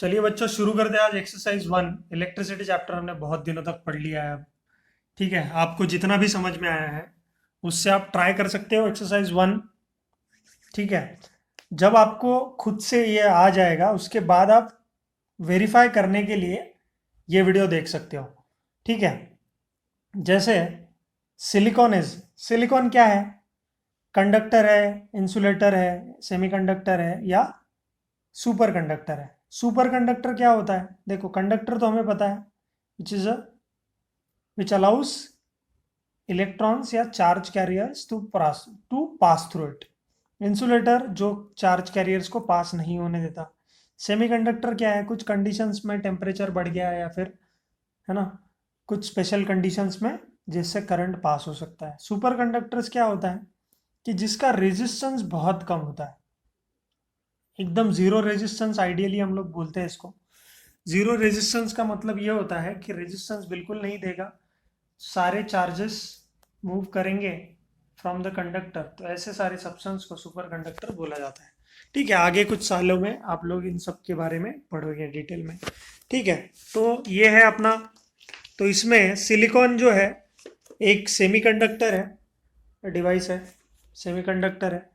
चलिए बच्चों शुरू करते हैं आज एक्सरसाइज 1। इलेक्ट्रिसिटी चैप्टर हमने बहुत दिनों तक पढ़ लिया है अब। ठीक है, आपको जितना भी समझ में आया है उससे आप ट्राई कर सकते हो एक्सरसाइज 1। ठीक है, जब आपको खुद से ये आ जाएगा उसके बाद आप वेरीफाई करने के लिए ये वीडियो देख सकते हो। ठीक है, जैसे सिलिकॉन क्या है? कंडक्टर है, इंसुलेटर है, सेमीकंडक्टर है या सुपर कंडक्टर है। सुपर कंडक्टर क्या होता है? देखो, कंडक्टर तो हमें पता है, which is a which allows electrons या charge carriers to pass through it. Insulator जो चार्ज कैरियर्स को पास नहीं होने देता। सेमीकंडक्टर क्या है? कुछ कंडीशंस में टेम्परेचर बढ़ गया है या फिर, है ना, कुछ स्पेशल कंडीशंस में जिससे करंट पास हो सकता है। सुपर कंडक्टर्स क्या होता है कि जिसका रेजिस्टेंस बहुत कम होता है, एकदम जीरो रेजिस्टेंस आइडियली हम लोग बोलते हैं इसको। जीरो रेजिस्टेंस का मतलब ये होता है कि रेजिस्टेंस बिल्कुल नहीं देगा, सारे चार्जेस मूव करेंगे फ्रॉम द कंडक्टर, तो ऐसे सारे सब्सटेंस को सुपर कंडक्टर बोला जाता है। ठीक है, आगे कुछ सालों में आप लोग इन सब के बारे में पढ़ोगे डिटेल में। ठीक है, तो ये है अपना। तो इसमें सिलिकॉन जो है एक सेमीकंडक्टर है, डिवाइस है, सेमीकंडक्टर है,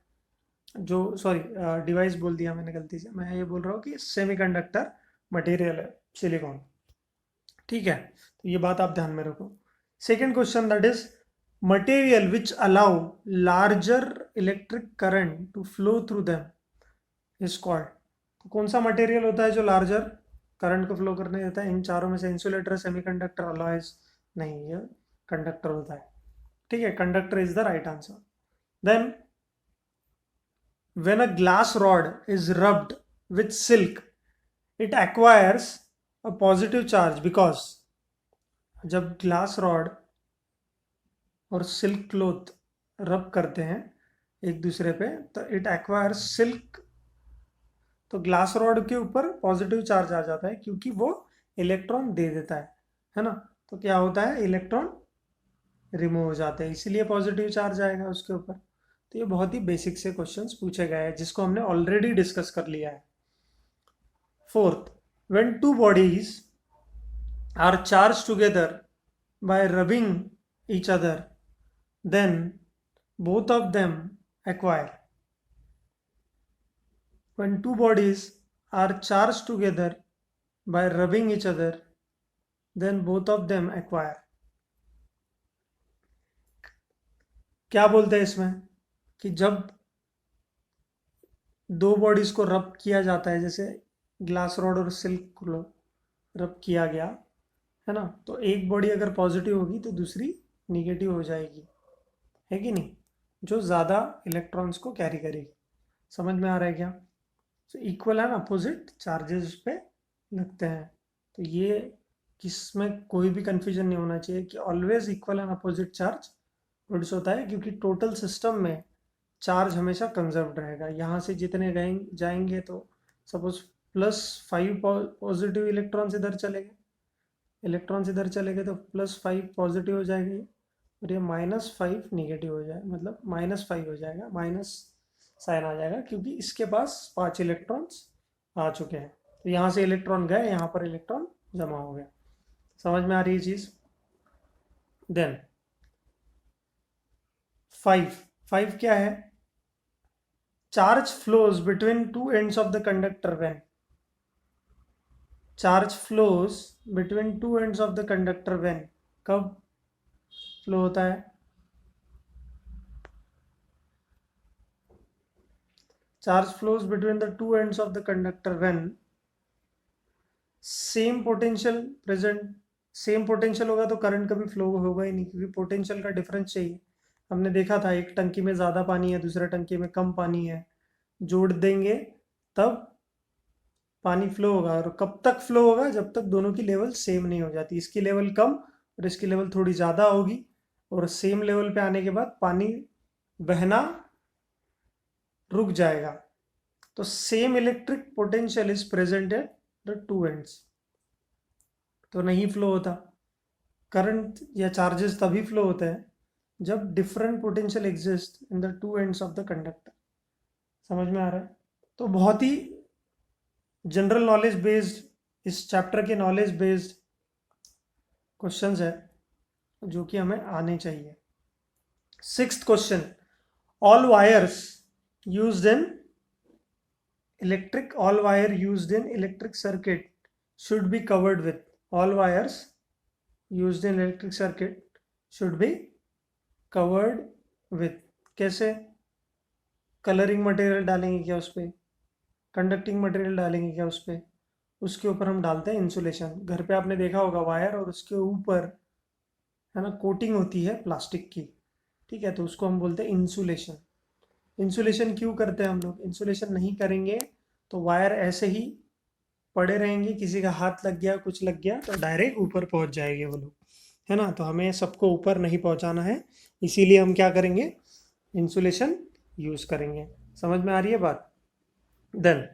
जो सॉरी डिवाइस बोल दिया मैंने गलती से। मैं ये बोल रहा हूँ कि सेमीकंडक्टर मटेरियल है सिलिकॉन। ठीक है, तो ये बात आप ध्यान में रखो। Second question, that is material which allow larger electric current to flow through them is called. तो कौन सा मटेरियल होता है जो लार्जर करंट को फ्लो करने देता है? इन चारों में से इंसुलेटर, सेमीकंडक्टर, अलॉयज नहीं, ये कंडक्टर होता है। ठीक है, conductor is the right answer. Then when a glass rod is rubbed with silk it acquires a positive charge because, जब ग्लास रॉड और सिल्क क्लोथ रब करते हैं एक दूसरे पे तो इट एक्वायर्स सिल्क, तो ग्लास रॉड के ऊपर पॉजिटिव चार्ज आ जाता है क्योंकि वो इलेक्ट्रॉन दे देता है ना। तो क्या होता है, इलेक्ट्रॉन रिमूव हो जाते हैं, इसीलिए पॉजिटिव चार्ज आएगा उसके ऊपर। तो ये बहुत ही बेसिक से क्वेश्चंस पूछे गए हैं जिसको हमने ऑलरेडी डिस्कस कर लिया है। Fourth, when two bodies are charged together by rubbing each other, then both of them acquire. When two bodies are charged together by rubbing each other, then both of them acquire. क्या बोलते हैं इसमें कि जब दो bodies को रब किया जाता है, जैसे ग्लास रॉड और सिल्क को रब किया गया है ना, तो एक बॉडी अगर पॉजिटिव होगी तो दूसरी निगेटिव हो जाएगी, है कि नहीं, जो ज़्यादा इलेक्ट्रॉन्स को कैरी करेगी। समझ में आ रहा है क्या? तो इक्वल एंड अपोजिट चार्जेस पे लगते हैं। तो ये किसमें कोई भी कंफ्यूजन नहीं होना चाहिए कि always equal and opposite charge produce होता है, क्योंकि टोटल सिस्टम में चार्ज हमेशा कंजर्व्ड रहेगा। यहाँ से जितने गए जाएंगे तो सपोज +5 पॉजिटिव इलेक्ट्रॉन्स इधर चले गए, इलेक्ट्रॉन्स इधर चले गए तो +5 पॉजिटिव हो जाएंगे और ये -5 निगेटिव हो जाए, मतलब -5 हो जाएगा, माइनस साइन आ जाएगा क्योंकि इसके पास 5 इलेक्ट्रॉन्स आ चुके हैं। तो यहाँ से इलेक्ट्रॉन गए, यहाँ पर इलेक्ट्रॉन जमा हो गया। समझ में आ रही है चीज? देन 5 क्या है? Charge flows between two ends of the conductor when, charge flows between two ends of the conductor when, कब फ्लो होता है? Charge flows between the two ends of the conductor when same potential present. Same potential होगा तो current कभी flow होगा ही नहीं, क्योंकि potential का डिफरेंस चाहिए। हमने देखा था एक टंकी में ज़्यादा पानी है, दूसरे टंकी में कम पानी है, जोड़ देंगे तब पानी फ्लो होगा। और कब तक फ्लो होगा? जब तक दोनों की लेवल सेम नहीं हो जाती, इसकी लेवल कम और इसकी लेवल थोड़ी ज़्यादा होगी, और सेम लेवल पे आने के बाद पानी बहना रुक जाएगा। तो same electric potential is present at the two ends, तो नहीं फ्लो होता। करंट या चार्जेस तभी फ्लो होते हैं जब different potential exist in the two ends of the conductor. समझ में आ रहा है? तो बहुत ही जनरल नॉलेज बेस्ड, इस चैप्टर के नॉलेज बेस्ड क्वेश्चंस है जो कि हमें आने चाहिए। Sixth question, all wires used in all wire used in electric circuit should be covered with, all wires used in electric circuit should be covered with, कैसे? Colouring material डालेंगे क्या उस पर, कंडक्टिंग मटेरियल डालेंगे क्या उस पर, उसके ऊपर हम डालते हैं इंसुलेशन। घर पे आपने देखा होगा वायर और उसके ऊपर है ना कोटिंग होती है प्लास्टिक की, ठीक है, तो उसको हम बोलते हैं इंसुलेशन। इंसुलेशन क्यों करते हैं हम लोग? इंसुलेशन नहीं करेंगे तो वायर ऐसे ही पड़े रहेंगे, किसी का हाथ लग गया कुछ लग गया तो डायरेक्ट ऊपर पहुंच जाएंगे वो लोग, है ना। तो हमें सबको ऊपर नहीं पहुंचाना है, इसीलिए हम क्या करेंगे, इंसुलेशन यूज करेंगे। समझ में आ रही है बात? Then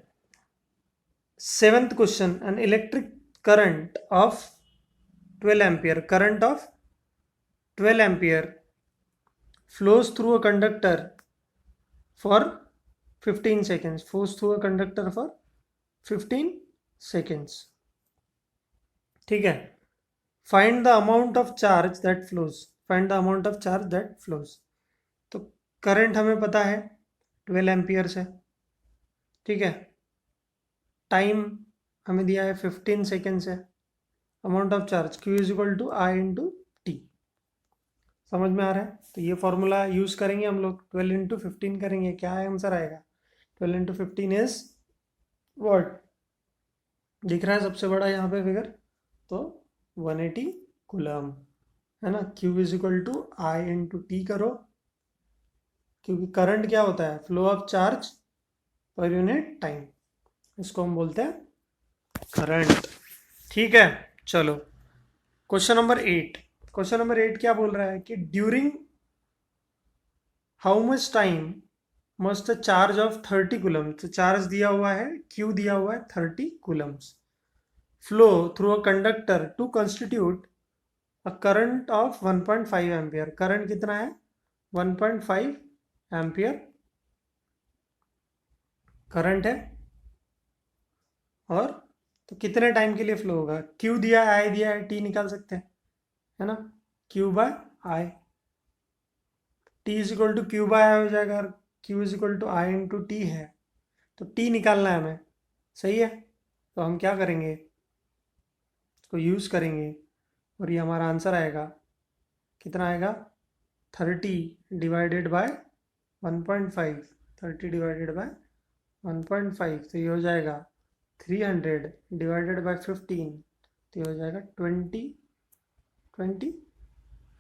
seventh question, an electric current of 12 ampere, current of 12 ampere flows through a conductor for 15 seconds, flows through a conductor for 15 seconds, ठीक है। Find the amount of charge that flows, find the amount of charge that flows. तो current हमें पता है 12 amperes है, ठीक है। Time हमें दिया है 15 सेकेंड्स है। Amount of charge Q is equal to I into T. समझ में आ रहा है? तो ये फॉर्मूला यूज करेंगे हम लोग, 12 इंटू 15 करेंगे, क्या आंसर आएगा? 12 इंटू 15 इज वॉट? दिख रहा है सबसे बड़ा यहाँ पे फिगर, तो 180 कूलम, है ना। Q is equal to I into T करो, क्योंकि करंट क्या होता है? Flow of charge per unit time, इसको हम बोलते हैं करंट, ठीक है। चलो क्वेश्चन नंबर 8, क्वेश्चन नंबर 8 क्या बोल रहा है कि during how much time must the charge of 30 coulomb, तो चार्ज दिया हुआ है, Q दिया हुआ है 30 coulombs, flow through a conductor to constitute a current of 1.5 ampere. Current कितना है? 1.5 एम्पियर करंट है, और तो कितने टाइम के लिए फ्लो होगा? Q दिया है, I दिया है, T निकाल सकते हैं, है ना। Q by I, T is equal to Q by I हो जाएगा, और Q is equal to I into T है, तो T निकालना है हमें, सही है। तो हम क्या करेंगे, इसको यूज़ करेंगे, और ये हमारा आंसर आएगा, कितना आएगा? 30 डिवाइडेड बाय 1.5, 30 डिवाइडेड बाय 1.5, तो ये हो जाएगा 300 डिवाइडेड बाय 15, तो ये हो जाएगा 20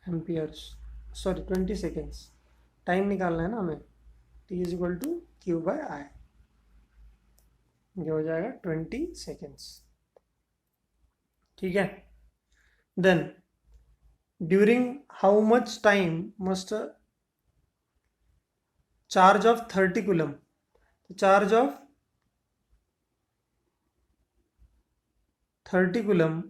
एम्पियर्स, सॉरी 20 सेकेंड्स। टाइम निकालना है ना हमें, T is equal to Q by I, ये हो जाएगा 20 सेकेंड्स, ठीक है। Then during how much time must charge of 30 coulomb, तो charge of 30 coulomb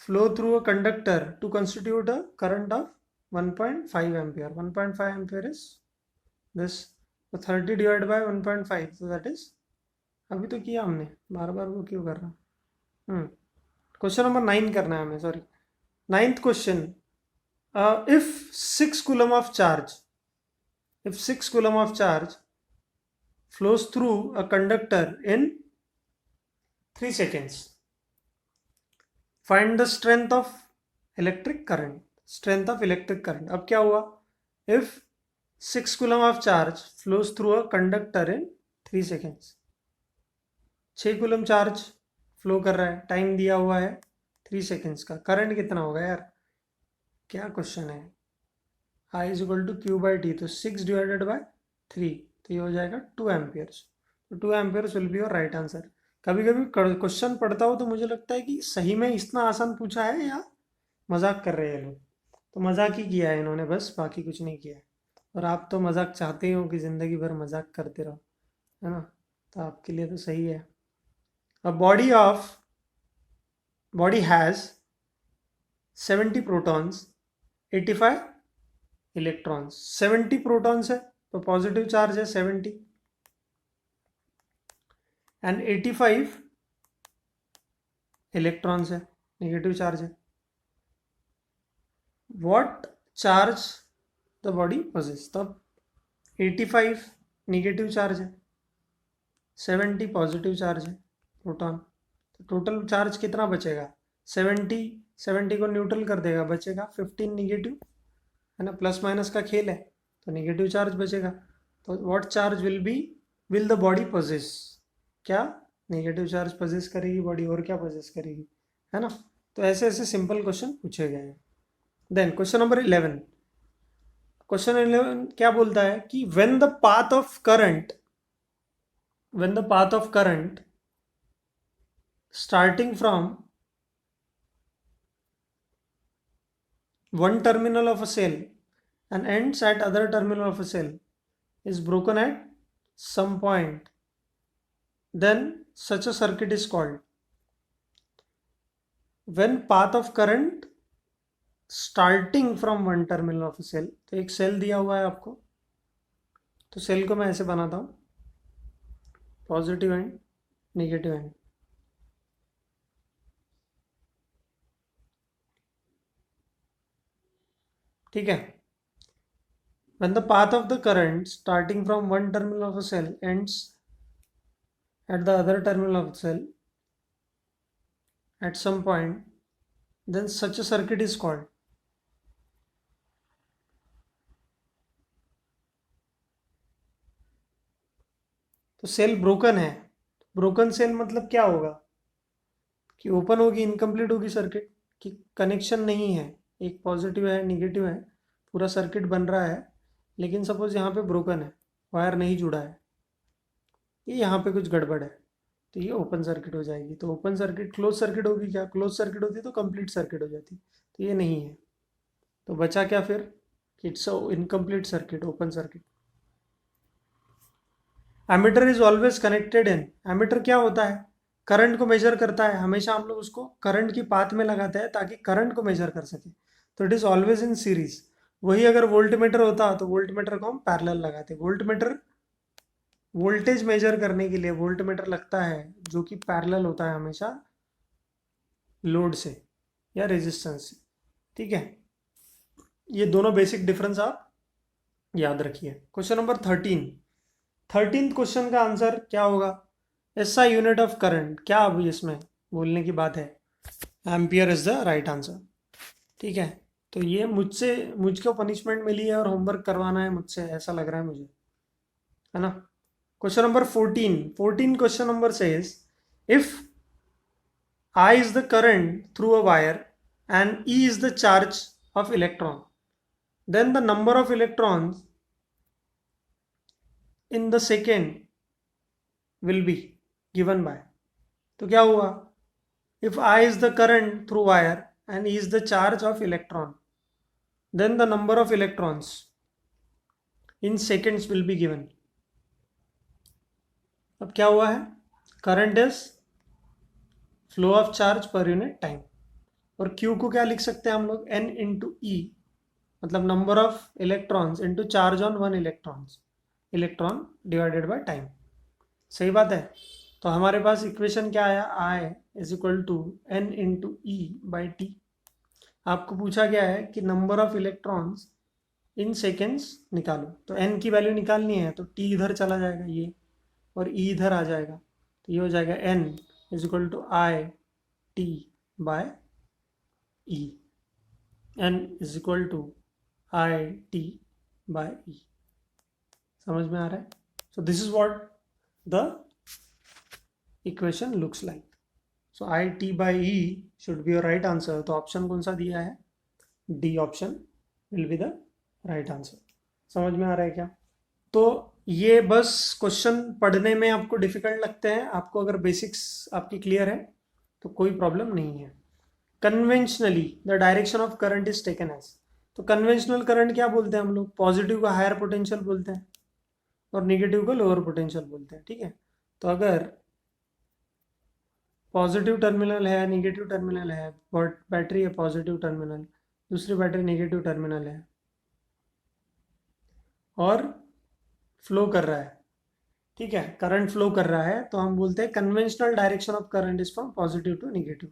flow through a conductor to constitute a current of 1.5 ampere. 1.5 ampere is this, so 30 divided by 1.5, so that is, अभी तो किया हमने, बार बार वो क्यों कर रहा हूँ। क्वेश्चन नंबर 9 करना है हमें, sorry 9th question, if 6 coulomb of charge, if 6 coulomb of charge flows through a conductor in 3 seconds, find the strength of electric current, strength of electric current. अब क्या हुआ, if 6 coulomb of charge flows through a conductor in 3 seconds, 6 coulomb charge flow कर रहा है, time दिया हुआ है 3 seconds का, करंट कितना होगा यार? क्या क्वेश्चन है? I is equal to Q by T, तो 6 डिवाइडेड बाय 3, तो ये हो जाएगा 2 एम्पियर्स, तो 2 amperes will be your right answer. कभी कभी क्वेश्चन पढ़ता हो तो मुझे लगता है कि सही में इतना आसान पूछा है या मजाक कर रहे हैं लोग, तो मजाक ही किया है इन्होंने बस, बाकी कुछ नहीं किया है। और आप तो मजाक चाहते हो कि ज़िंदगी भर मजाक करते रहो, है ना, तो आपके लिए तो सही है। A body has 70 protons, 85 electrons, 70 protons है तो पॉजिटिव चार्ज है 70, एंड 85 इलेक्ट्रॉन्स है, नेगेटिव चार्ज है. What charge the body possess. तब 85 नेगेटिव चार्ज है, 70 पॉजिटिव चार्ज है, प्रोटॉन. तो टोटल चार्ज कितना बचेगा? 70 को न्यूट्रल कर देगा, बचेगा 15 निगेटिव, है ना. प्लस माइनस का खेल है, तो नेगेटिव चार्ज बचेगा. तो what charge will the body possess. क्या नेगेटिव चार्ज पोजेस करेगी बॉडी, और क्या पोजेस करेगी, है ना. तो ऐसे ऐसे सिंपल क्वेश्चन पूछे गए हैं. Then question number 11. क्वेश्चन 11 क्या बोलता है कि when the path of current starting from one terminal of a cell and ends at other terminal of a cell is broken at some point, then such a circuit is called. When path of current starting from one terminal of a cell, तो एक cell दिया हुआ है आपको, तो cell को मैं ऐसे बनाता हूँ, पॉजिटिव एंड नेगेटिव एंड. ठीक है. when the path of the current starting from one terminal of a cell ends at the other terminal of the cell at some point, then such a circuit is called. तो cell broken है. Broken cell मतलब क्या होगा कि open होगी, incomplete होगी circuit, कि connection नहीं है, एक पॉजिटिव है निगेटिव है, पूरा सर्किट बन रहा है, लेकिन सपोज यहाँ पे ब्रोकन है, वायर नहीं जुड़ा है, ये यहाँ पे कुछ गड़बड़ है, तो ये ओपन सर्किट हो जाएगी. तो ओपन सर्किट क्लोज सर्किट होगी क्या? क्लोज सर्किट होती तो कंप्लीट सर्किट हो जाती, तो ये नहीं है. तो बचा क्या फिर? It's incomplete circuit, open circuit. Ammeter is always connected in. Ammeter क्या होता है? करंट को मेजर करता है. हमेशा हम लोग उसको करंट की पाथ में लगाते हैं ताकि करंट को मेजर कर सके. तो it is always in series. वही अगर वोल्टमीटर होता तो वोल्टमीटर को हम पैरेलल लगाते. वोल्टमीटर वोल्टेज मेजर करने के लिए वोल्टमीटर लगता है जो कि पैरेलल होता है हमेशा लोड से या रेजिस्टेंस से. ठीक है, ये दोनों बेसिक डिफरेंस आप याद रखिए. क्वेश्चन नंबर 13th क्वेश्चन का आंसर क्या होगा? SI unit of current. क्या अभी इसमें बोलने की बात है? Ampere is the right answer. ठीक है, तो ये मुझको पनिशमेंट मिली है और होमवर्क करवाना है मुझसे, ऐसा लग रहा है मुझे, है ना. Question number 14 question number says if I is the current through a wire and E is the charge of electron, then the number of electrons in the second will be given by. तो क्या हुआ? If I is the current through wire and E is the charge of electron, then the number of electrons in seconds will be given. अब क्या हुआ है? Current is flow of charge per unit time, और Q को क्या लिख सकते हैं हम लोग? N इंटू ई, मतलब number of electrons into charge on one electron divided by time. सही बात है. तो हमारे पास इक्वेशन क्या आया? I is equal to N into E by T. आपको पूछा गया है कि number of electrons in seconds निकालो, तो N की वैल्यू निकालनी है, तो T इधर चला जाएगा ये, और E इधर आ जाएगा, तो ये हो जाएगा N is equal to I T by E. N is equal to I T by E. समझ में आ रहा है? So this is what the equation looks like. So I T by E should be your right answer. तो option कौन सा दिया है? D option will be the right answer. समझ में आ रहा है क्या? तो ये बस क्वेश्चन पढ़ने में आपको डिफिकल्ट लगते हैं, आपको अगर बेसिक्स आपकी क्लियर है तो कोई प्रॉब्लम नहीं है. Conventionally the direction of current is taken as. तो कन्वेंशनल करंट क्या बोलते हैं हम लोग? पॉजिटिव को हायर पोटेंशियल बोलते हैं और नेगेटिव को लोअर पोटेंशियल बोलते हैं. ठीक है, तो अगर पॉजिटिव टर्मिनल है, नेगेटिव टर्मिनल है, बैटरी है पॉजिटिव टर्मिनल, दूसरी बैटरी नेगेटिव टर्मिनल है, और फ्लो कर रहा है, ठीक है, करंट फ्लो कर रहा है तो हम बोलते हैं conventional direction of current is from positive to negative,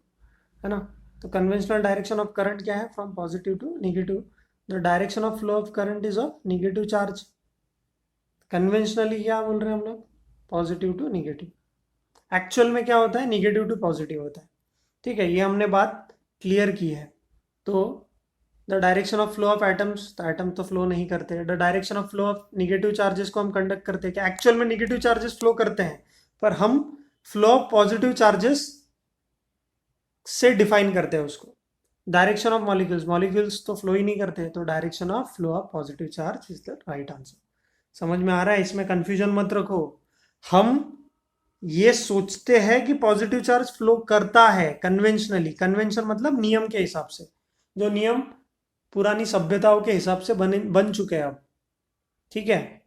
है ना। तो कन्वेंशनल डायरेक्शन ऑफ करंट क्या है, from positive to negative. The direction of flow of current is of negative charge. Conventionally क्या बोल रहे हैं हम लोग, पॉजिटिव टू निगेटिव। एक्चुअल में क्या होता है, निगेटिव टू पॉजिटिव होता है। ठीक है, ये हमने बात क्लियर की है। तो the direction of flow of atoms, तो एटम तो फ्लो नहीं करते। The direction of flow of negative charges को हम कंडक्ट करते हैं, कि एक्चुअल में निगेटिव चार्जेस फ्लो करते हैं, पर हम फ्लो ऑफ पॉजिटिव चार्जेस से डिफाइन करते हैं उसको। डायरेक्शन ऑफ मॉलिक्यूल्स, मॉलिक्यूल्स तो फ्लो ही नहीं करते, तो direction of flow of positive charge is the right answer. समझ में आ रहा है, इसमें कंफ्यूजन मत रखो। हम ये सोचते हैं कि पॉजिटिव चार्ज फ्लो करता है कन्वेंशनली, कन्वेंशन मतलब नियम के हिसाब से, जो नियम पुरानी सभ्यताओं के हिसाब से बन चुके हैं अब। ठीक है,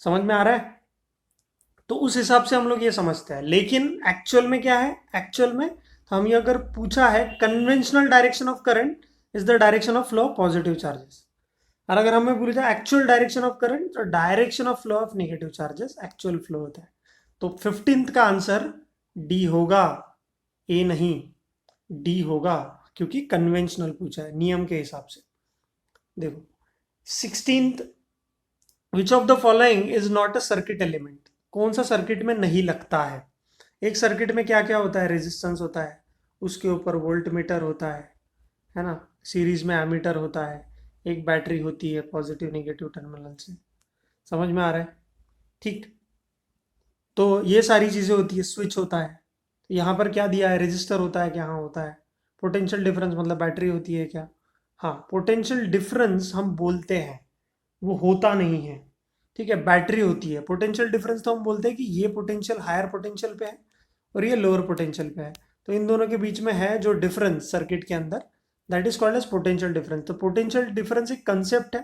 समझ में आ रहा है। तो उस हिसाब से हम लोग ये समझते हैं, लेकिन एक्चुअल में क्या है, एक्चुअल में हम ये अगर पूछा है conventional direction of current is the direction of flow of positive charges, और अगर हमें पूछा एक्चुअल डायरेक्शन ऑफ करंट, तो direction of flow of negative charges actual flow होता है। तो 15th का आंसर डी होगा, ए नहीं, डी होगा, क्योंकि कन्वेंशनल पूछा है नियम के हिसाब से। देखो 16th, which of the following is not a circuit element, कौन सा सर्किट में नहीं लगता है। एक सर्किट में क्या क्या होता है, रेजिस्टेंस होता है, उसके ऊपर वोल्ट मीटर होता है ना, सीरीज में एमीटर होता है, एक बैटरी होती है पॉजिटिव नेगेटिव टर्मिनल से। समझ में आ रहा है, ठीक। तो ये सारी चीज़ें होती है, स्विच होता है। यहाँ पर क्या दिया है, रेजिस्टर होता है क्या, हाँ होता है। पोटेंशियल डिफरेंस मतलब बैटरी होती है क्या, हाँ। पोटेंशियल डिफरेंस हम बोलते हैं, वो होता नहीं है। ठीक है, बैटरी होती है। पोटेंशियल डिफरेंस तो हम बोलते हैं कि ये पोटेंशियल हायर पोटेंशियल पे है और ये लोअर पोटेंशियल पे है, तो इन दोनों के बीच में है जो डिफरेंस सर्किट के अंदर, that is called as potential difference. तो पोटेंशियल डिफरेंस एक कंसेप्ट है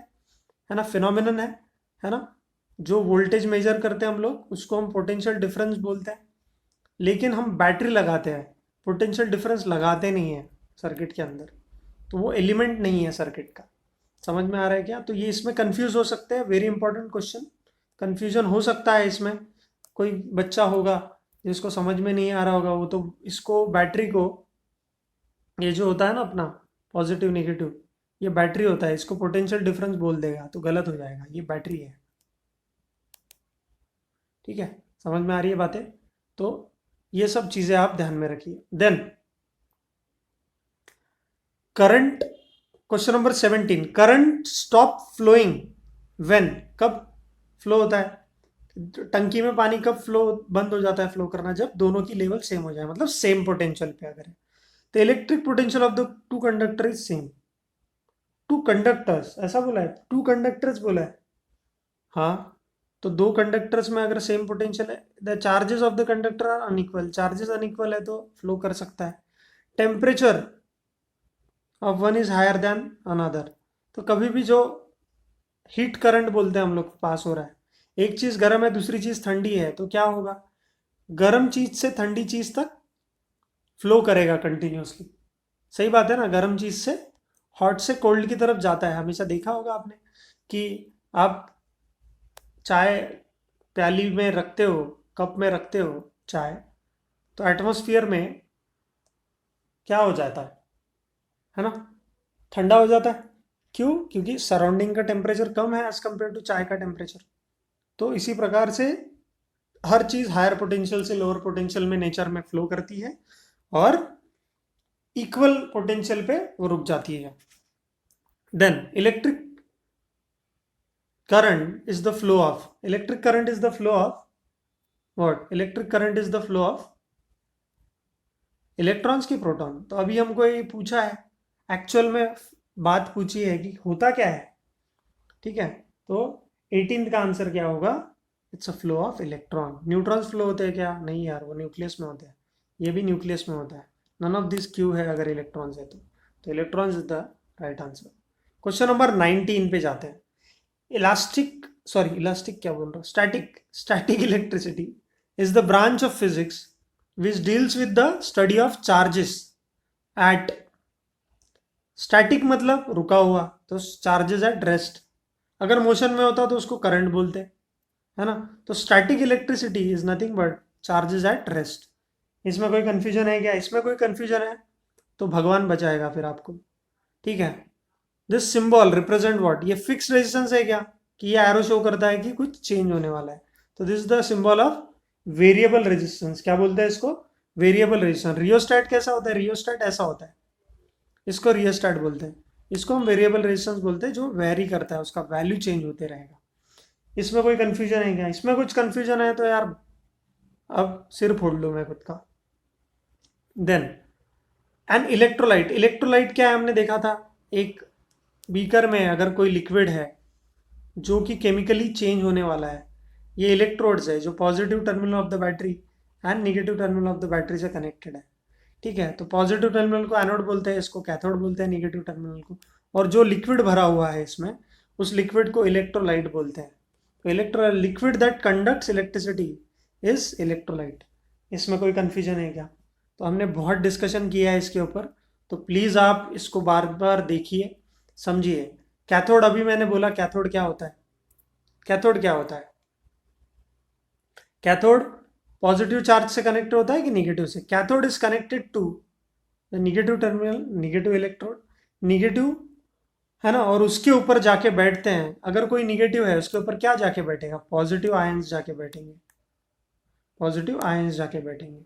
ना, फिनोमिनन है ना। जो वोल्टेज मेजर करते हैं हम लोग, उसको हम पोटेंशियल डिफरेंस बोलते हैं। लेकिन हम बैटरी लगाते हैं, पोटेंशियल डिफरेंस लगाते नहीं है सर्किट के अंदर, तो वो एलिमेंट नहीं है सर्किट का। समझ में आ रहा है क्या, तो ये इसमें कंफ्यूज हो सकते हैं, वेरी इंपॉर्टेंट क्वेश्चन। कंफ्यूजन हो सकता है इसमें, कोई बच्चा होगा जिसको समझ में नहीं आ रहा होगा, वो तो इसको बैटरी को, ये जो होता है ना अपना पॉजिटिव नेगेटिव, ये बैटरी होता है, इसको पोटेंशियल डिफरेंस बोल देगा तो गलत हो जाएगा, ये बैटरी है। ठीक है, समझ में आ रही है बातें। तो ये सब चीजें आप ध्यान में रखिए। Then current, question number 17, current stop flowing when, कब फ्लो होता है, टंकी में पानी कब फ्लो बंद हो जाता है फ्लो करना, जब दोनों की लेवल सेम हो जाए, मतलब सेम पोटेंशियल पे अगर है। तो electric potential of the two conductor is same. Two conductors ऐसा बोला है, टू कंडक्टर्स बोला है, हाँ। तो दो कंडक्टर्स में अगर सेम पोटेंशियल है, the charges of the conductor are unequal, charges unequal है तो फ्लो कर सकता है। Temperature of one is higher than another, तो कभी भी जो हीट करंट बोलते हैं हम लोग पास हो रहा है, एक चीज गर्म है दूसरी चीज ठंडी है, तो क्या होगा, गर्म चीज से ठंडी चीज तक फ्लो करेगा कंटिन्यूसली। सही बात है ना, गर्म चीज से हॉट से कोल्ड की तरफ जाता है। हमेशा देखा होगा आपने कि आप चाय प्याली में रखते हो, कप में रखते हो चाय, तो एटमॉस्फेयर में क्या हो जाता है ना, ठंडा हो जाता है। क्यों, क्योंकि सराउंडिंग का टेम्परेचर कम है एज कम्पेयर टू चाय का टेम्परेचर। तो इसी प्रकार से हर चीज हायर पोटेंशियल से लोअर पोटेंशियल में नेचर में फ्लो करती है, और इक्वल पोटेंशियल पे वो रुक जाती है। Then electric current is the flow of, electric current is the flow of what, electric current is the flow of electrons की प्रोटॉन। तो अभी हमको ये पूछा है, एक्चुअल में बात पूछी है कि होता क्या है। ठीक है, तो 18th का आंसर क्या होगा, it's a flow of electron. Neutrons flow होते हैं क्या, नहीं यार, वो न्यूक्लियस में होते हैं, ये भी न्यूक्लियस में होता है। नन ऑफ दिस क्यू है अगर इलेक्ट्रॉन्स है तो electrons is the right answer. Question number 19 पे जाते हैं। इलास्टिक, सॉरी इलास्टिक क्या बोल रहा हूँ, static electricity is the branch of physics which deals with the study of charges at, static मतलब रुका हुआ, तो चार्जेस एट रेस्ट। अगर मोशन में होता तो उसको करंट बोलते हैं, है ना। तो static electricity is nothing but charges at rest. इसमें कोई कंफ्यूजन है क्या? इसमें कोई कंफ्यूजन है तो भगवान बचाएगा फिर आपको। ठीक है। This symbol represent what? ये फिक्स रेजिस्टेंस है क्या कि ये एरो शो करता है कि कुछ चेंज होने वाला है? तो this is the symbol of variable resistance. क्या बोलते हैं इसको? Variable resistance. रियोस्टैट कैसा होता है? रियोस्टैट ऐसा होता है, इसको रियोस्टैट बोलते हैं। इसको हम वेरिएबल रेजिस्टेंस बोलते हैं, जो वेरी करता है, उसका वैल्यू चेंज होते रहेगा। इसमें कोई कंफ्यूजन है क्या? इसमें कुछ कंफ्यूजन है तो यार अब सिर फोड़ लूँ मैं खुद का। Then an electrolyte. इलेक्ट्रोलाइट क्या है हमने देखा था, एक बीकर में अगर कोई लिक्विड है जो कि केमिकली चेंज होने वाला है, ये इलेक्ट्रोड्स है जो positive terminal of the battery and negative terminal of the battery से कनेक्टेड है। ठीक है, तो पॉजिटिव टर्मिनल को एनोड बोलते हैं, इसको कैथोड बोलते हैं, निगेटिव टर्मिनल को। और जो लिक्विड भरा हुआ है इसमें, उस लिक्विड को इलेक्ट्रोलाइट बोलते हैं। तो electro liquid that conducts electricity is electrolyte. इसमें कोई कंफ्यूजन है क्या? तो हमने बहुत डिस्कशन किया है इसके ऊपर, तो प्लीज़ आप इसको बार बार देखिए, समझिए। कैथोड, अभी मैंने बोला कैथोड क्या होता है। कैथोड क्या होता है? कैथोड पॉजिटिव चार्ज से कनेक्ट होता है कि निगेटिव से? Cathode is connected to the negative terminal, negative electrode, negative, है ना। और उसके ऊपर जाके बैठते हैं, अगर कोई निगेटिव है उसके ऊपर क्या जाके बैठेगा? पॉजिटिव आयंस जाके बैठेंगे, पॉजिटिव आयंस जाके बैठेंगे।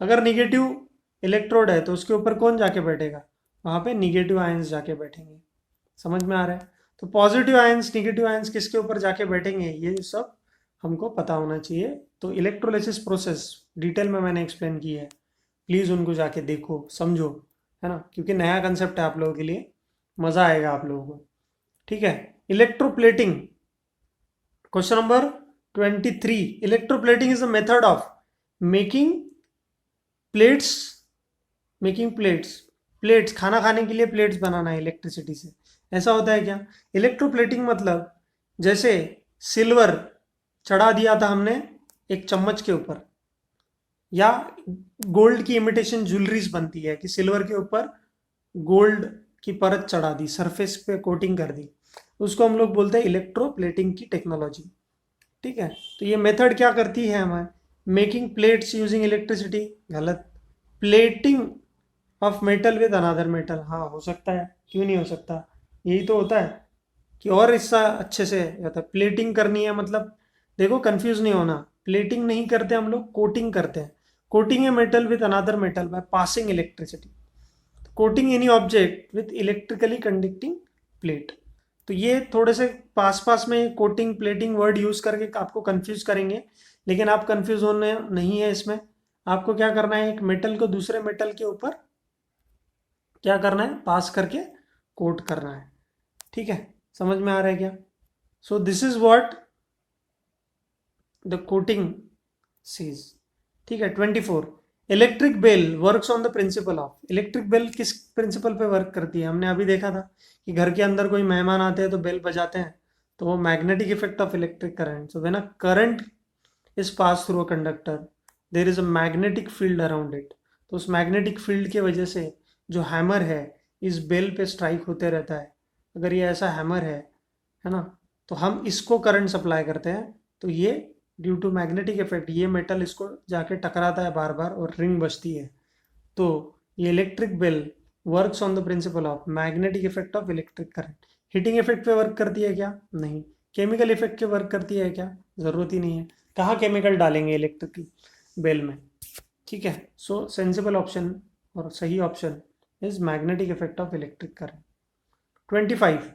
अगर निगेटिव इलेक्ट्रोड है तो उसके ऊपर कौन जाके बैठेगा? वहाँ पे निगेटिव आयंस जाके बैठेंगे। समझ में आ रहा है? तो पॉजिटिव आयंस, निगेटिव आयंस किसके ऊपर जाके बैठेंगे, ये सब हमको पता होना चाहिए। तो इलेक्ट्रोलिसिस प्रोसेस डिटेल में मैंने एक्सप्लेन की है, प्लीज़ उनको जाके देखो, समझो, है ना, क्योंकि नया कंसेप्ट है आप लोगों के लिए, मज़ा आएगा आप लोगों को। ठीक है। Electroplating, question number 23। Electroplating is the method of making plates, making plates, plates खाना खाने के लिए प्लेट्स बनाना है इलेक्ट्रिसिटी से। ऐसा होता है क्या? इलेक्ट्रोप्लेटिंग मतलब जैसे सिल्वर चढ़ा दिया था हमने एक चम्मच के ऊपर, या गोल्ड की इमिटेशन ज्वेलरीज बनती है कि सिल्वर के ऊपर गोल्ड की परत चढ़ा दी, सरफेस पे कोटिंग कर दी, उसको हम लोग बोलते हैं इलेक्ट्रोप्लेटिंग की टेक्नोलॉजी। ठीक है। तो ये मेथड क्या करती है हमें? मेकिंग प्लेट्स यूजिंग इलेक्ट्रिसिटी, गलत। Plating of metal with another metal, हाँ हो सकता है, क्यों नहीं हो सकता, यही तो होता है कि और इसका अच्छे से होता है। प्लेटिंग करनी है मतलब, देखो कंफ्यूज नहीं होना, प्लेटिंग नहीं करते हम लोग, कोटिंग करते हैं। Coating a metal with another metal by passing electricity, coating any object with electrically conducting plate. तो ये थोड़े से पास पास में कोटिंग प्लेटिंग वर्ड यूज करके आपको कंफ्यूज करेंगे, लेकिन आप कंफ्यूज होने नहीं है इसमें। आपको क्या करना है, एक मेटल को दूसरे मेटल के ऊपर क्या करना है, पास करके कोट करना है। ठीक है, समझ में आ रहा है क्या? So this is what the coating sees. ठीक है। 24। Electric bell works on the principle of. Electric bell किस प्रिंसिपल पे वर्क करती है? हमने अभी देखा था कि घर के अंदर कोई मेहमान आते हैं तो बेल बजाते हैं, तो वो magnetic effect of electric current. So when a current is pass through a conductor, there is a magnetic field around it. तो उस मैग्नेटिक फील्ड की वजह से जो हैमर है इस बेल पे स्ट्राइक होते रहता है। अगर ये ऐसा हैमर है ना, तो हम इसको करंट सप्लाई करते हैं, तो ये ड्यू टू मैग्नेटिक इफेक्ट ये मेटल इसको जाके टकराता है बार बार और रिंग बजती है। तो ये electric bell works on the principle of magnetic effect of electric current. Heating effect पे वर्क करती है क्या? नहीं। केमिकल इफेक्ट पे वर्क करती है क्या? ज़रूरत ही नहीं है। कहाँ केमिकल डालेंगे इलेक्ट्रिक बेल में? ठीक है। सो सेंसिबल ऑप्शन और सही option is magnetic effect of electric current. 25।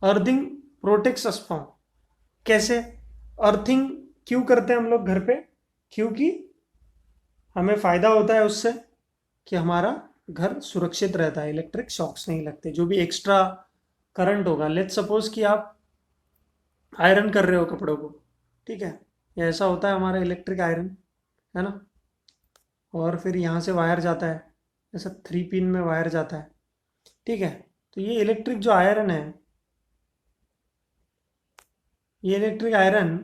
Earthing protects us from. कैसे अर्थिंग क्यों करते हैं हम लोग घर पे? क्योंकि हमें फ़ायदा होता है उससे कि हमारा घर सुरक्षित रहता है, इलेक्ट्रिक शॉक्स नहीं लगते। जो भी एक्स्ट्रा करंट होगा, लेट्स सपोज कि आप आयरन कर रहे हो कपड़ों को, ठीक है, ये ऐसा होता है हमारा इलेक्ट्रिक आयरन, है ना, और फिर यहाँ से वायर जाता है, ऐसा 3 पिन में वायर जाता है। ठीक है। तो ये इलेक्ट्रिक जो आयरन है, ये इलेक्ट्रिक आयरन,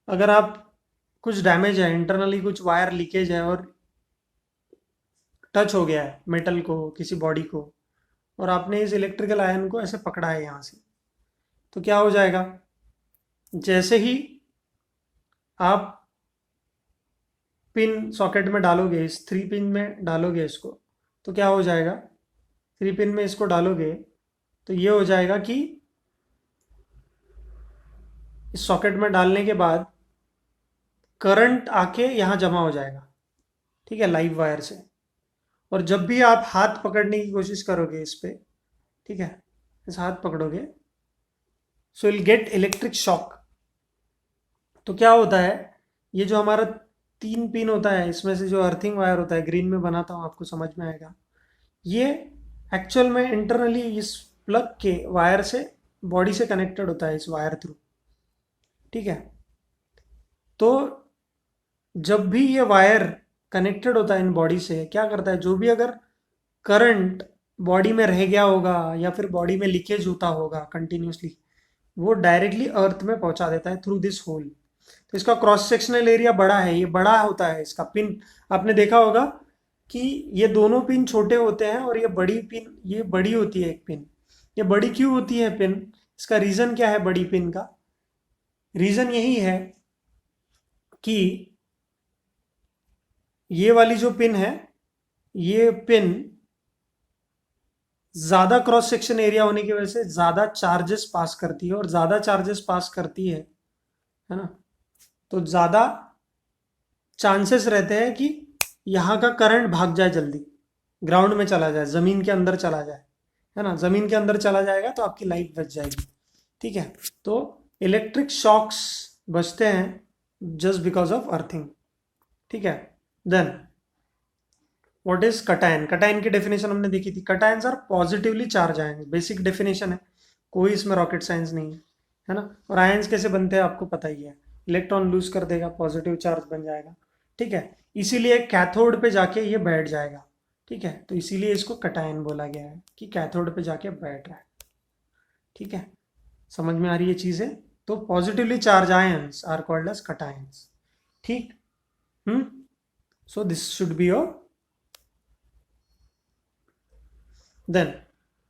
अगर आप कुछ डैमेज है इंटरनली, कुछ वायर लीकेज है और टच हो गया है मेटल को, किसी बॉडी को, और आपने इस इलेक्ट्रिकल आयरन को ऐसे पकड़ा है यहाँ से, तो क्या हो जाएगा? जैसे ही आप पिन सॉकेट में डालोगे, इस 3 पिन में डालोगे इसको, तो क्या हो जाएगा, 3 पिन में इसको डालोगे तो ये हो जाएगा कि इस सॉकेट में डालने के बाद करंट आके यहाँ जमा हो जाएगा, ठीक है, लाइव वायर से। और जब भी आप हाथ पकड़ने की कोशिश करोगे इस पे, ठीक है, इस हाथ पकड़ोगे, so will get electric shock. तो क्या होता है, ये जो हमारा 3 पिन होता है, इसमें से जो अर्थिंग वायर होता है, ग्रीन में बनाता हूँ, आपको समझ में आएगा, ये एक्चुअल में इंटरनली इस प्लग के वायर से, बॉडी से कनेक्टेड होता है, इस वायर थ्रू, ठीक है। तो जब भी ये वायर कनेक्टेड होता है इन बॉडी से, क्या करता है, जो भी अगर करंट बॉडी में रह गया होगा या फिर बॉडी में लीकेज होता होगा कंटिन्यूसली, वो डायरेक्टली अर्थ में पहुंचा देता है थ्रू दिस होल। तो इसका क्रॉस सेक्शनल एरिया बड़ा है, ये बड़ा होता है इसका पिन। आपने देखा होगा कि ये दोनों पिन छोटे होते हैं और ये बड़ी पिन, ये बड़ी होती है एक पिन। ये बड़ी क्यों होती है पिन, इसका रीज़न क्या है बड़ी पिन का? रीज़न यही है कि ये वाली जो पिन है, ये पिन ज़्यादा क्रॉस सेक्शन एरिया होने की वजह से ज़्यादा चार्जेस पास करती है, और ज़्यादा चार्जेस पास करती है ना, तो ज़्यादा चांसेस रहते हैं कि यहाँ का करंट भाग जाए, जल्दी ग्राउंड में चला जाए, ज़मीन के अंदर चला जाए, है ना। ज़मीन के अंदर चला जाएगा तो आपकी लाइफ बच जाएगी, ठीक है। तो इलेक्ट्रिक शॉक्स बचते हैं जस्ट बिकॉज ऑफ अर्थिंग, ठीक है। Then what is cation? Cation की डेफिनेशन हमने देखी थी। Cations are positively charge ions, basic definition है, कोई इसमें रॉकेट साइंस नहीं है ना। और आयंस कैसे बनते हैं आपको पता ही है, इलेक्ट्रॉन लूज कर देगा, पॉजिटिव चार्ज बन जाएगा, ठीक है। इसीलिए कैथोड पे जाके ये बैठ जाएगा, ठीक है। तो इसीलिए इसको कटायन बोला गया है कि कैथोड पे जाके बैठ रहा है, ठीक है। समझ में आ रही है चीजें? तो positively charge ions are called as cations, ठीक। So this should be your. Then,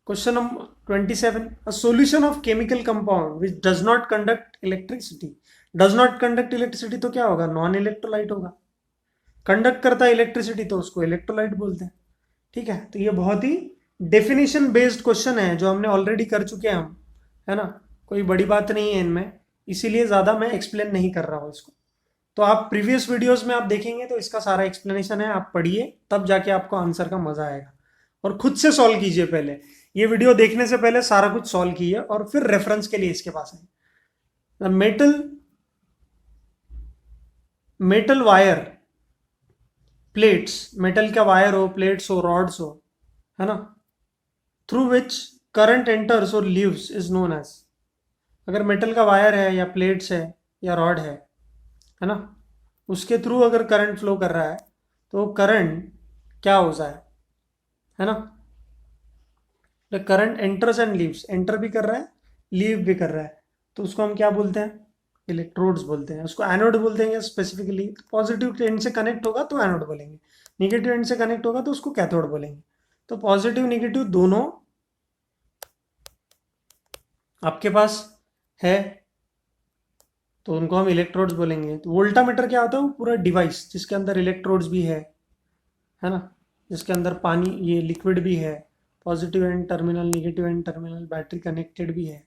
question number 27. A solution of chemical compound which does not conduct electricity. Does not conduct electricity तो क्या होगा? नॉन इलेक्ट्रोलाइट होगा। Conduct करता है electricity तो उसको electrolyte बोलते हैं, ठीक है। तो ये बहुत ही डेफिनेशन बेस्ड क्वेश्चन है जो हमने ऑलरेडी कर चुके हैं हम, है ना। कोई बड़ी बात नहीं है इनमें, इसीलिए ज़्यादा मैं एक्सप्लेन नहीं कर रहा हूँ इसको। तो आप प्रीवियस वीडियोस में आप देखेंगे तो इसका सारा एक्सप्लेनेशन है, आप पढ़िए, तब जाके आपको आंसर का मजा आएगा। और खुद से सॉल्व कीजिए, पहले ये वीडियो देखने से पहले सारा कुछ सॉल्व कीजिए और फिर रेफरेंस के लिए इसके पास आए। मेटल वायर, प्लेट्स, मेटल का वायर हो, प्लेट्स हो, रॉड्स हो, है ना, थ्रू विच करंट एंटर्स और लीव्स इज नोन एज। अगर मेटल का वायर है या प्लेट्स है या रॉड है ना, उसके थ्रू अगर करंट फ्लो कर रहा है तो करंट क्या होता है ना, the current enters and leaves, enter भी कर रहा है, लीव भी कर रहा है, तो उसको हम क्या बोलते हैं? इलेक्ट्रोड्स बोलते हैं। उसको एनोड बोलते हैं स्पेसिफिकली। पॉजिटिव एंड से कनेक्ट होगा तो एनोड बोलेंगे, निगेटिव एंड से कनेक्ट होगा तो उसको कैथोड बोलेंगे। तो पॉजिटिव निगेटिव दोनों आपके पास है तो उनको हम इलेक्ट्रोड्स बोलेंगे। तो वोल्टामीटर क्या होता है? वो पूरा डिवाइस जिसके अंदर इलेक्ट्रोड्स भी है ना, जिसके अंदर पानी, ये लिक्विड भी है, positive and terminal, negative and terminal, battery connected भी है।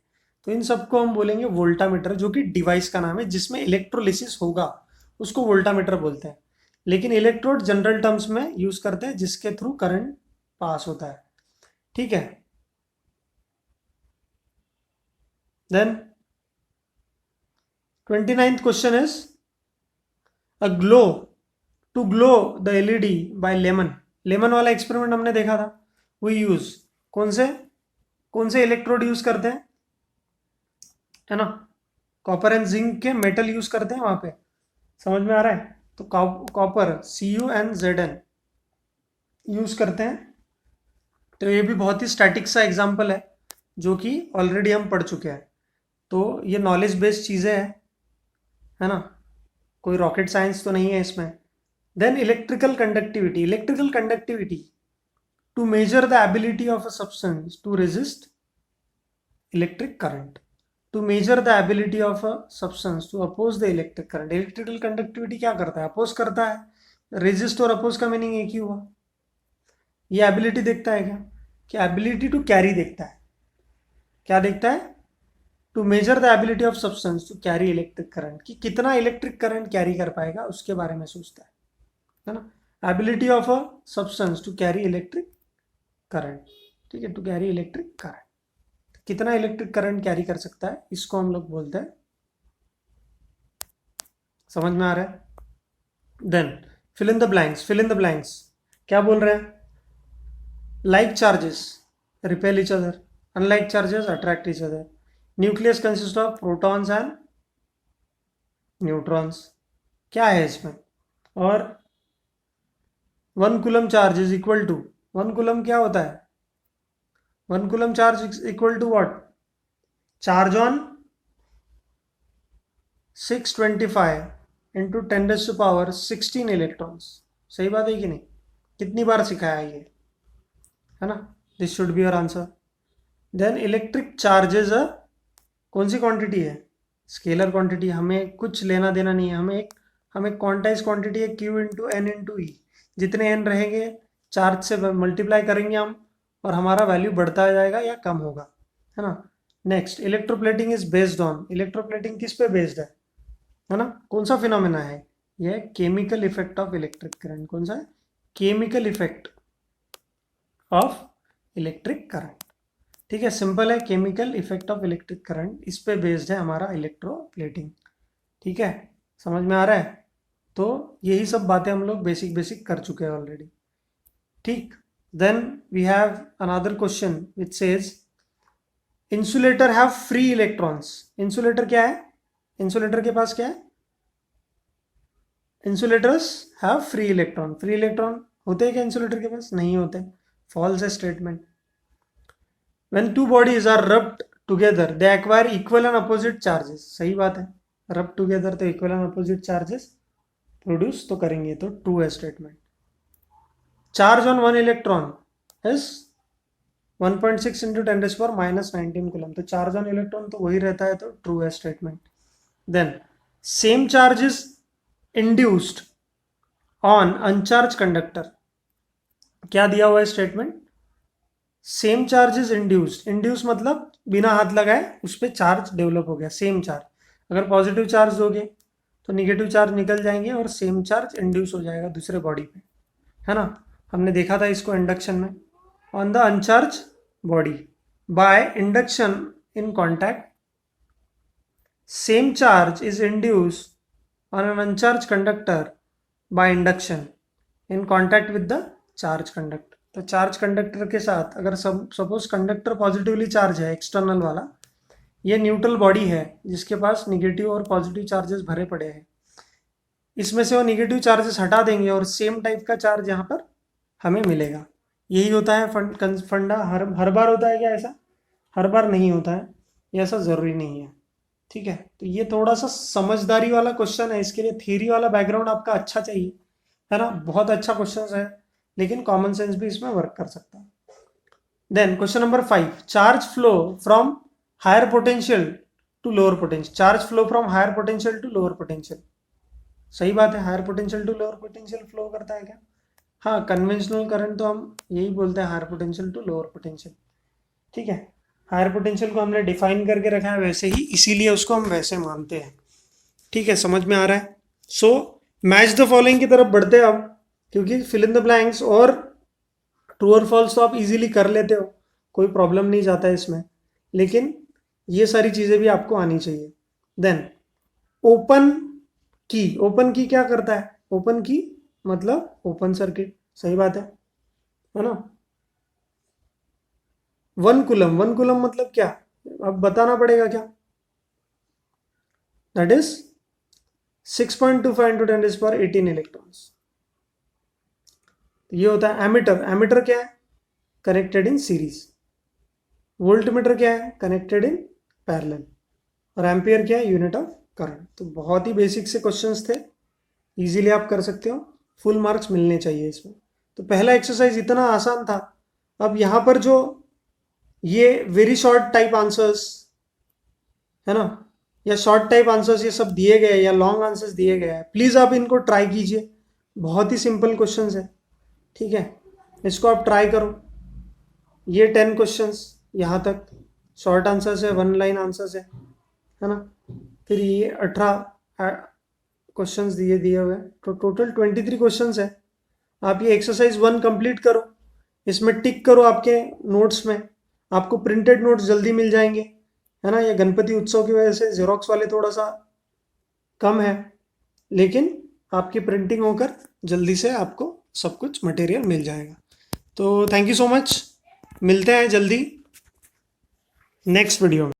तो इन सबको हम बोलेंगे वोल्टामीटर, जो कि डिवाइस का नाम है जिसमें इलेक्ट्रोलिसिस होगा, उसको वोल्टामीटर बोलते हैं। लेकिन इलेक्ट्रोड जनरल टर्म्स में यूज करते हैं जिसके थ्रू करंट पास होता है, ठीक है। Then 29th question is a glow, to glow the LED by lemon. Lemon वाला एक्सपेरिमेंट हमने देखा था। वी यूज कौन से इलेक्ट्रोड यूज करते हैं, है ना, कॉपर एंड जिंक के मेटल यूज करते हैं वहां पे। समझ में आ रहा है? तो कॉपर CuNZn यूज करते हैं। तो ये भी बहुत ही स्टैटिक सा एग्जांपल है जो कि ऑलरेडी हम पढ़ चुके हैं। तो ये नॉलेज बेस्ड चीज़ें हैं, है ना, कोई रॉकेट साइंस तो नहीं है इसमें। Then electrical conductivity to measure the ability of a substance to resist electric current. To measure the ability of a substance to oppose the electric current. Electrical conductivity क्या करता है? अपोज करता है। Resist और अपोज का meaning एक ही हुआ। ये एबिलिटी देखता है क्या? कि एबिलिटी टू कैरी देखता है। क्या देखता है? To measure the ability of substance to carry electric current, कि कितना इलेक्ट्रिक करंट कैरी कर पाएगा उसके बारे में सोचता है ना। Ability of a substance to carry electric current, ठीक है, टू कैरी इलेक्ट्रिक करंट, कितना इलेक्ट्रिक करंट कैरी कर सकता है, इसको हम लोग बोलते हैं। समझ में आ रहा है? Then fill in the blanks. Fill in the blanks क्या बोल रहे हैं? Like charges repel each other, unlike charges attract each other, nucleus consist of protons and neutrons. क्या है इसमें? और 1 coulomb charge is equal to, 1 coulomb क्या होता है? 1 coulomb charge equal to what? Charge on 625 into 10⁻16 electrons. सही बात है कि नहीं? कितनी बार सिखाया ये, है ना? This should be your answer. Then electric charges कौन सी क्वांटिटी है? Scalar quantity. हमें कुछ लेना देना नहीं है, हमें क्वांटाइज क्वांटिटी है Q into n into e. जितने एन रहेंगे चार्ज से मल्टीप्लाई करेंगे हम, और हमारा वैल्यू बढ़ता जाएगा या कम होगा, है ना। Next, electroplating is based on. Electroplating किस पे बेस्ड है ना? कौन सा फिनोमेना है? यह chemical effect of electric current. कौन सा है? Chemical effect of electric current. ठीक है, सिंपल है, chemical effect of electric current, इस पे बेस्ड है हमारा इलेक्ट्रोप्लेटिंग। ठीक है, समझ में आ रहा है? तो यही सब बातें हम लोग बेसिक बेसिक कर चुके हैं ऑलरेडी। ठीक, then we have another question which says insulator have free electrons. Insulator क्या है? इंसुलेटर के पास क्या है? Insulators have free electron. Free electron होते हैं क्या इंसुलेटर के पास? नहीं होते, फॉल्स है statement. When two bodies are rubbed together, they acquire equal and opposite charges. सही बात है, rub together तो equal and opposite charges produce तो करेंगे, तो true है statement. Charge on one electron is 1.6 into 10⁻⁻19 coulomb, तो चार्ज ऑन इलेक्ट्रॉन तो वही रहता है, तो ट्रू है statement. Then same charge is induced on uncharge conductor. क्या दिया हुआ है statement? Same charge is induced. Induce मतलब बिना हाथ लगाए उस पर चार्ज डेवलप हो गया, सेम चार्ज। अगर पॉजिटिव चार्ज दोगे तो निगेटिव चार्ज निकल जाएंगे और सेम चार्ज इंड्यूस हो जाएगा दूसरे बॉडी पे, है ना। हमने देखा था इसको इंडक्शन में। On the uncharged body by induction in contact, same charge is induce on an अनचार्ज conductor by induction in contact with the charge conductor. तो चार्ज कंडक्टर के साथ अगर सपोज कंडक्टर पॉजिटिवली चार्ज है, एक्सटर्नल वाला, ये neutral body है जिसके पास negative और पॉजिटिव चार्जेस भरे पड़े हैं, इसमें से वो निगेटिव चार्जेस हटा देंगे और सेम टाइप का चार्ज यहाँ पर हमें मिलेगा। यही होता है फंडा। हर बार होता है क्या ऐसा? हर बार नहीं होता है, ये ऐसा ज़रूरी नहीं है। ठीक है, तो ये थोड़ा सा समझदारी वाला क्वेश्चन है, इसके लिए थियरी वाला बैकग्राउंड आपका अच्छा चाहिए, है ना। बहुत अच्छा क्वेश्चन है, लेकिन कॉमन सेंस भी इसमें वर्क कर सकता है। Then question number 5, charge flow from higher potential to lower potential. Charge flow from higher potential to lower potential. सही बात है, higher potential to lower potential flow करता है क्या? हाँ, कन्वेंशनल करंट तो हम यही बोलते हैं, higher potential to lower potential. ठीक है, हायर पोटेंशियल को हमने डिफाइन करके रखा है वैसे ही, इसीलिए उसको हम वैसे मानते हैं। ठीक है, समझ में आ रहा है? सो मैच द फॉलोइंग की तरफ बढ़ते हैं अब, क्योंकि फिल इन द ब्लैंक्स और ट्रू और फॉल्स तो आप इजीली कर लेते हो, कोई प्रॉब्लम नहीं जाता है इसमें, लेकिन ये सारी चीज़ें भी आपको आनी चाहिए। देन ओपन की, ओपन की क्या करता है? ओपन की मतलब ओपन सर्किट। सही बात है ना। 1 कूलम, 1 कूलम मतलब क्या? अब बताना पड़ेगा क्या? That is 6.25 into 10⁻18 electrons. ये होता है एमीटर। एमीटर क्या है? Connected in series. वोल्टमीटर क्या है? Connected in parallel. और एम्पियर क्या है? Unit of current. तो बहुत ही बेसिक से क्वेश्चंस थे, इजीली आप कर सकते हो, फुल मार्क्स मिलने चाहिए इसमें। तो पहला एक्सरसाइज इतना आसान था। अब यहाँ पर जो ये वेरी शॉर्ट टाइप आंसर्स है ना, या शॉर्ट टाइप आंसर्स ये सब दिए गए हैं या लॉन्ग आंसर्स दिए गए हैं, प्लीज़ आप इनको ट्राई कीजिए। बहुत ही सिंपल क्वेश्चंस है, ठीक है, इसको आप ट्राई करो। ये 10 क्वेश्चंस यहाँ तक शॉर्ट आंसर्स है, 1 लाइन आंसर्स है ना। फिर ये 18 क्वेश्चंस दिए हुए हैं, तो टोटल 23 क्वेश्चंस है। आप ये एक्सरसाइज 1 कंप्लीट करो, इसमें टिक करो आपके नोट्स में, आपको प्रिंटेड नोट्स जल्दी मिल जाएंगे, है ना। ये गणपति उत्सव की वजह से जेरोक्स वाले थोड़ा सा कम है, लेकिन आपकी प्रिंटिंग होकर जल्दी से आपको सब कुछ मटेरियल मिल जाएगा। तो थैंक यू सो मच, मिलते हैं जल्दी नेक्स्ट वीडियो में।